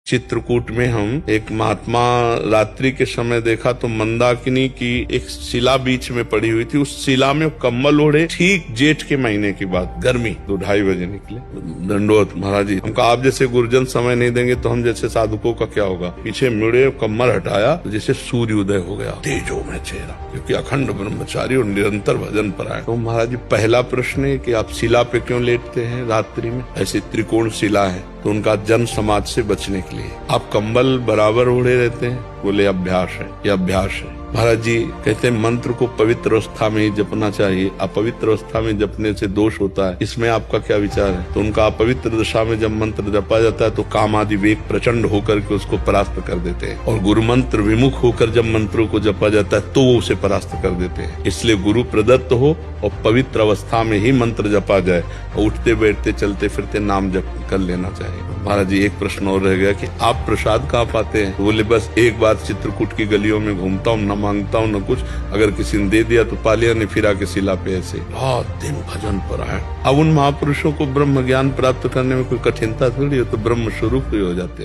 चित्रकूट में हम एक महात्मा रात्रि के समय देखा तो मंदाकिनी की एक शिला बीच में पड़ी हुई थी। उस शिला में कम्बल ओढ़े ठीक जेठ के महीने की बात, गर्मी 2-2:30 बजे निकले। दंडोत महाराज जी, हमको आप जैसे गुरुजन समय नहीं देंगे तो हम जैसे साधुकों का क्या होगा। पीछे मुड़े कम्बल हटाया तो जैसे सूर्य उदय हो गया, तेजो में चेहरा, क्योंकि अखंड ब्रह्मचारी और निरंतर भजन पर आए। तो महाराज जी पहला प्रश्न है कि आप शिला पे क्यों लेटते हैं रात्रि में? ऐसी त्रिकोण शिला है तो उनका जन समाज से बचने के लिए। आप कंबल बराबर ओढ़े रहते हैं? बोले अभ्यास है, ये अभ्यास है। महाराज जी कहते हैं मंत्र को पवित्र अवस्था में ही जपना चाहिए, अपवित्र अवस्था में जपने से दोष होता है। इसमें आपका क्या विचार है? तो उनका अपवित्र दशा में जब मंत्र जपा जाता है तो काम आदि वेग प्रचंड होकर के उसको परास्त कर देते हैं, और गुरु मंत्र विमुख होकर जब मंत्रों को जपा जाता है तो वो उसे परास्त कर देते हैं। इसलिए गुरु प्रदत्त हो और पवित्र अवस्था में ही मंत्र जपा जाए, और उठते बैठते चलते फिरते नाम जप कर लेना चाहिए। महाराज जी एक प्रश्न और रह गया कि आप प्रसाद कहाँ पाते हैं? बोले बस एक बार चित्रकूट की गलियों में घूमता हूँ, न मांगता हूँ न कुछ, अगर किसी ने दे दिया तो पा लिया, नहीं फिरा के शिला पे ऐसे बहुत दिन भजन पर आए। अब उन महापुरुषों को ब्रह्म ज्ञान प्राप्त करने में कोई कठिनता थोड़ी हो, तो ब्रह्म स्वरूप ही हो जाते।